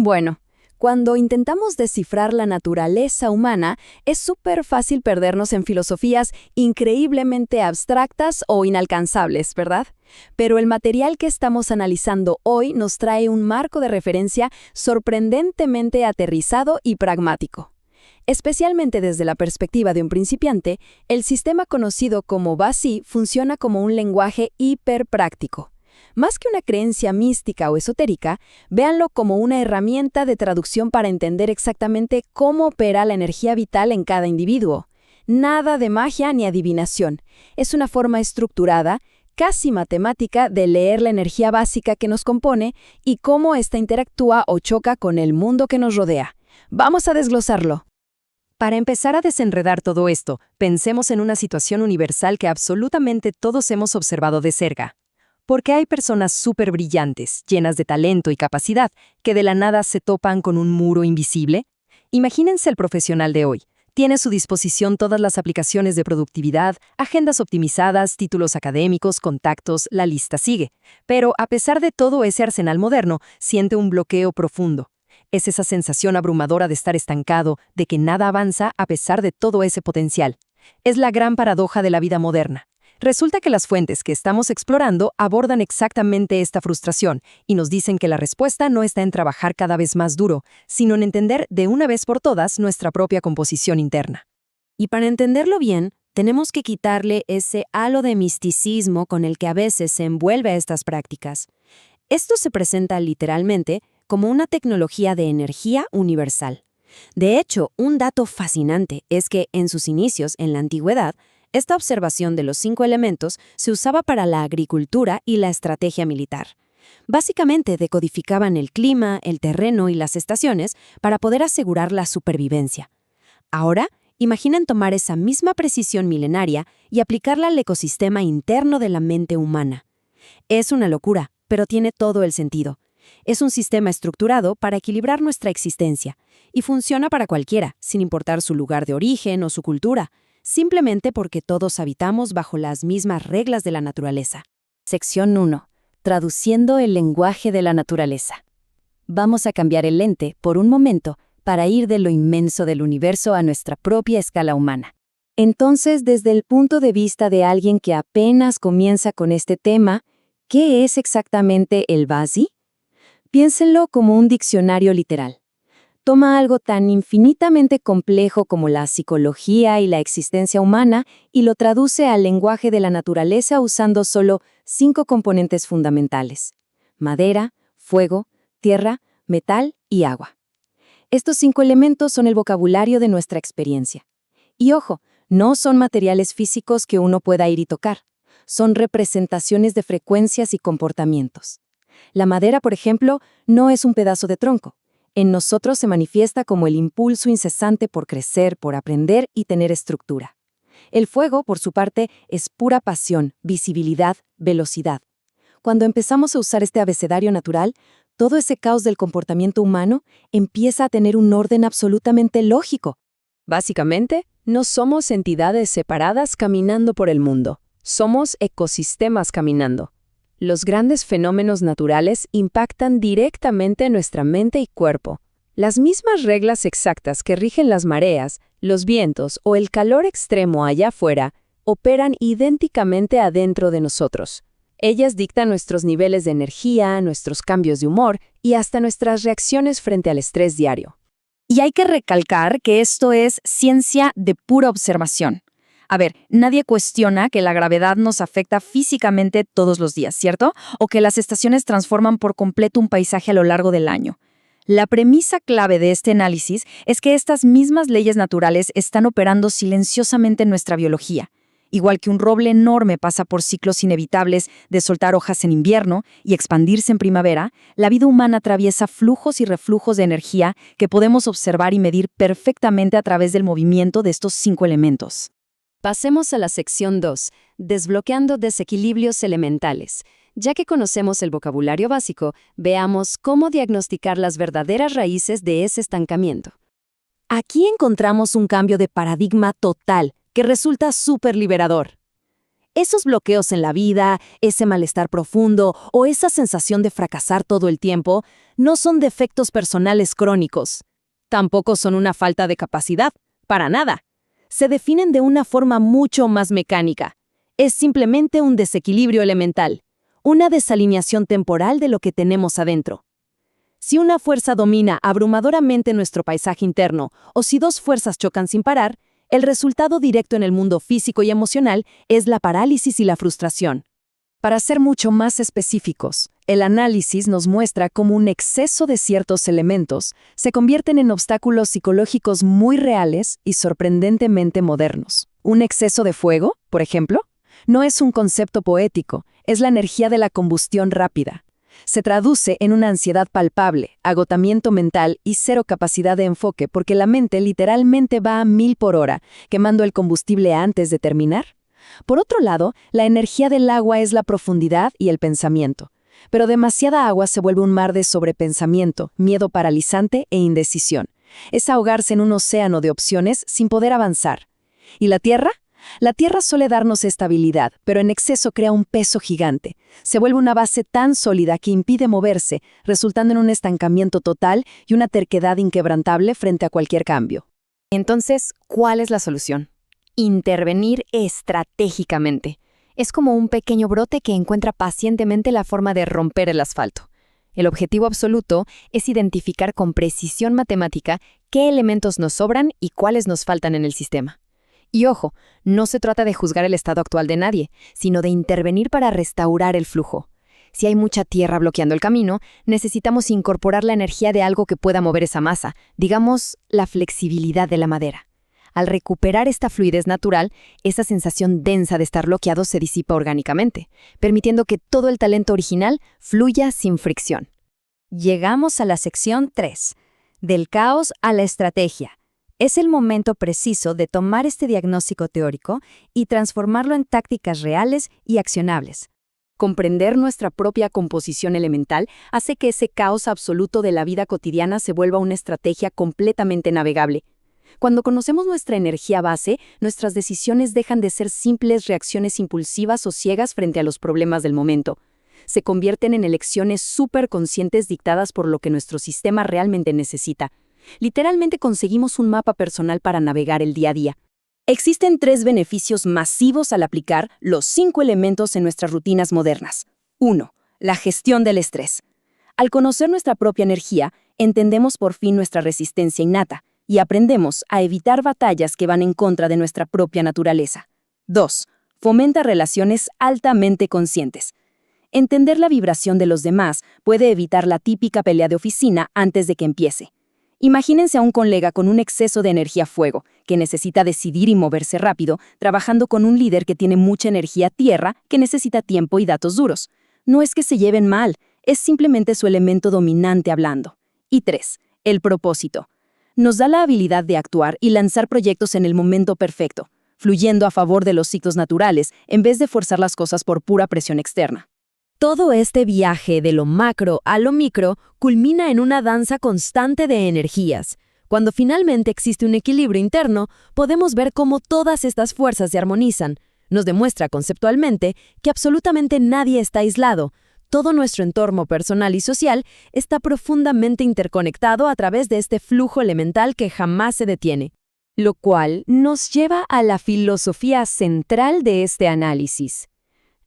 Bueno, cuando intentamos descifrar la naturaleza humana, es súper fácil perdernos en filosofías increíblemente abstractas o inalcanzables, ¿verdad? Pero el material que estamos analizando hoy nos trae un marco de referencia sorprendentemente aterrizado y pragmático. Especialmente desde la perspectiva de un principiante, el sistema conocido como BASI funciona como un lenguaje hiperpráctico. Más que una creencia mística o esotérica, véanlo como una herramienta de traducción para entender exactamente cómo opera la energía vital en cada individuo. Nada de magia ni adivinación. Es una forma estructurada, casi matemática, de leer la energía básica que nos compone y cómo ésta interactúa o choca con el mundo que nos rodea. Vamos a desglosarlo. Para empezar a desenredar todo esto, pensemos en una situación universal que absolutamente todos hemos observado de cerca. Porque hay personas súper brillantes, llenas de talento y capacidad, que de la nada se topan con un muro invisible. Imagínense el profesional de hoy. Tiene a su disposición todas las aplicaciones de productividad, agendas optimizadas, títulos académicos, contactos, la lista sigue. Pero a pesar de todo ese arsenal moderno, siente un bloqueo profundo. Es esa sensación abrumadora de estar estancado, de que nada avanza a pesar de todo ese potencial. Es la gran paradoja de la vida moderna. Resulta que las fuentes que estamos explorando abordan exactamente esta frustración y nos dicen que la respuesta no está en trabajar cada vez más duro, sino en entender de una vez por todas nuestra propia composición interna. Y para entenderlo bien, tenemos que quitarle ese halo de misticismo con el que a veces se envuelve a estas prácticas. Esto se presenta literalmente como una tecnología de energía universal. De hecho, un dato fascinante es que en sus inicios, en la antigüedad, esta observación de los 5 elementos se usaba para la agricultura y la estrategia militar. Básicamente decodificaban el clima, el terreno y las estaciones para poder asegurar la supervivencia. Ahora, imaginen tomar esa misma precisión milenaria y aplicarla al ecosistema interno de la mente humana. Es una locura, pero tiene todo el sentido. Es un sistema estructurado para equilibrar nuestra existencia y funciona para cualquiera, sin importar su lugar de origen o su cultura, simplemente porque todos habitamos bajo las mismas reglas de la naturaleza. Sección 1. Traduciendo el lenguaje de la naturaleza. Vamos a cambiar el lente por un momento para ir de lo inmenso del universo a nuestra propia escala humana. Entonces, desde el punto de vista de alguien que apenas comienza con este tema, ¿qué es exactamente el BASI? Piénsenlo como un diccionario literal. Toma algo tan infinitamente complejo como la psicología y la existencia humana y lo traduce al lenguaje de la naturaleza usando solo 5 componentes fundamentales: madera, fuego, tierra, metal y agua. Estos 5 elementos son el vocabulario de nuestra experiencia. Y ojo, no son materiales físicos que uno pueda ir y tocar. Son representaciones de frecuencias y comportamientos. La madera, por ejemplo, no es un pedazo de tronco. En nosotros se manifiesta como el impulso incesante por crecer, por aprender y tener estructura. El fuego, por su parte, es pura pasión, visibilidad, velocidad. Cuando empezamos a usar este abecedario natural, todo ese caos del comportamiento humano empieza a tener un orden absolutamente lógico. Básicamente, no somos entidades separadas caminando por el mundo. Somos ecosistemas caminando. Los grandes fenómenos naturales impactan directamente nuestra mente y cuerpo. Las mismas reglas exactas que rigen las mareas, los vientos o el calor extremo allá afuera operan idénticamente adentro de nosotros. Ellas dictan nuestros niveles de energía, nuestros cambios de humor y hasta nuestras reacciones frente al estrés diario. Y hay que recalcar que esto es ciencia de pura observación. A ver, nadie cuestiona que la gravedad nos afecta físicamente todos los días, ¿cierto? O que las estaciones transforman por completo un paisaje a lo largo del año. La premisa clave de este análisis es que estas mismas leyes naturales están operando silenciosamente en nuestra biología. Igual que un roble enorme pasa por ciclos inevitables de soltar hojas en invierno y expandirse en primavera, la vida humana atraviesa flujos y reflujos de energía que podemos observar y medir perfectamente a través del movimiento de estos 5 elementos. Pasemos a la sección 2, desbloqueando desequilibrios elementales. Ya que conocemos el vocabulario básico, veamos cómo diagnosticar las verdaderas raíces de ese estancamiento. Aquí encontramos un cambio de paradigma total que resulta súper liberador. Esos bloqueos en la vida, ese malestar profundo o esa sensación de fracasar todo el tiempo, no son defectos personales crónicos. Tampoco son una falta de capacidad, para nada. Se definen de una forma mucho más mecánica. Es simplemente un desequilibrio elemental, una desalineación temporal de lo que tenemos adentro. Si una fuerza domina abrumadoramente nuestro paisaje interno, o si dos fuerzas chocan sin parar, el resultado directo en el mundo físico y emocional es la parálisis y la frustración. Para ser mucho más específicos, el análisis nos muestra cómo un exceso de ciertos elementos se convierten en obstáculos psicológicos muy reales y sorprendentemente modernos. Un exceso de fuego, por ejemplo, no es un concepto poético, es la energía de la combustión rápida. Se traduce en una ansiedad palpable, agotamiento mental y cero capacidad de enfoque porque la mente literalmente va a 1000 por hora, quemando el combustible antes de terminar. Por otro lado, la energía del agua es la profundidad y el pensamiento. Pero demasiada agua se vuelve un mar de sobrepensamiento, miedo paralizante e indecisión. Es ahogarse en un océano de opciones sin poder avanzar. ¿Y la Tierra? La Tierra suele darnos estabilidad, pero en exceso crea un peso gigante. Se vuelve una base tan sólida que impide moverse, resultando en un estancamiento total y una terquedad inquebrantable frente a cualquier cambio. Entonces, ¿cuál es la solución? Intervenir estratégicamente. Es como un pequeño brote que encuentra pacientemente la forma de romper el asfalto. El objetivo absoluto es identificar con precisión matemática qué elementos nos sobran y cuáles nos faltan en el sistema. Y ojo, no se trata de juzgar el estado actual de nadie, sino de intervenir para restaurar el flujo. Si hay mucha tierra bloqueando el camino, necesitamos incorporar la energía de algo que pueda mover esa masa, digamos, la flexibilidad de la madera. Al recuperar esta fluidez natural, esa sensación densa de estar bloqueado se disipa orgánicamente, permitiendo que todo el talento original fluya sin fricción. Llegamos a la sección 3, del caos a la estrategia. Es el momento preciso de tomar este diagnóstico teórico y transformarlo en tácticas reales y accionables. Comprender nuestra propia composición elemental hace que ese caos absoluto de la vida cotidiana se vuelva una estrategia completamente navegable. Cuando conocemos nuestra energía base, nuestras decisiones dejan de ser simples reacciones impulsivas o ciegas frente a los problemas del momento. Se convierten en elecciones superconscientes dictadas por lo que nuestro sistema realmente necesita. Literalmente conseguimos un mapa personal para navegar el día a día. Existen 3 beneficios masivos al aplicar los 5 elementos en nuestras rutinas modernas. 1. La gestión del estrés. Al conocer nuestra propia energía, entendemos por fin nuestra resistencia innata y aprendemos a evitar batallas que van en contra de nuestra propia naturaleza. 2. Fomenta relaciones altamente conscientes. Entender la vibración de los demás puede evitar la típica pelea de oficina antes de que empiece. Imagínense a un colega con un exceso de energía fuego, que necesita decidir y moverse rápido, trabajando con un líder que tiene mucha energía tierra, que necesita tiempo y datos duros. No es que se lleven mal, es simplemente su elemento dominante hablando. Y 3. El propósito. Nos da la habilidad de actuar y lanzar proyectos en el momento perfecto, fluyendo a favor de los ciclos naturales en vez de forzar las cosas por pura presión externa. Todo este viaje de lo macro a lo micro culmina en una danza constante de energías. Cuando finalmente existe un equilibrio interno, podemos ver cómo todas estas fuerzas se armonizan. Nos demuestra conceptualmente que absolutamente nadie está aislado. Todo nuestro entorno personal y social está profundamente interconectado a través de este flujo elemental que jamás se detiene. Lo cual nos lleva a la filosofía central de este análisis.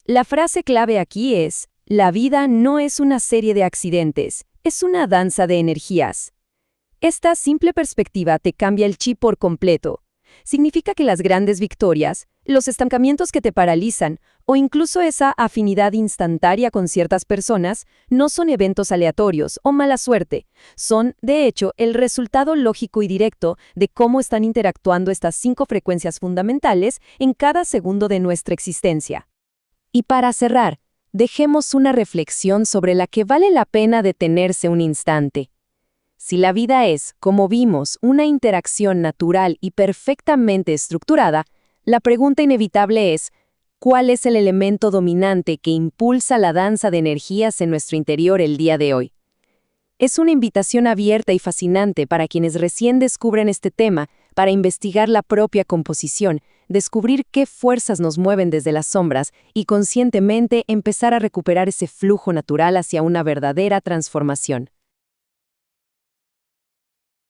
La frase clave aquí es: la vida no es una serie de accidentes, es una danza de energías. Esta simple perspectiva te cambia el chip por completo. Significa que las grandes victorias, los estancamientos que te paralizan, o incluso esa afinidad instantánea con ciertas personas, no son eventos aleatorios o mala suerte. Son, de hecho, el resultado lógico y directo de cómo están interactuando estas 5 frecuencias fundamentales en cada segundo de nuestra existencia. Y para cerrar, dejemos una reflexión sobre la que vale la pena detenerse un instante. Si la vida es, como vimos, una interacción natural y perfectamente estructurada, la pregunta inevitable es: ¿cuál es el elemento dominante que impulsa la danza de energías en nuestro interior el día de hoy? Es una invitación abierta y fascinante para quienes recién descubren este tema, para investigar la propia composición, descubrir qué fuerzas nos mueven desde las sombras y conscientemente empezar a recuperar ese flujo natural hacia una verdadera transformación.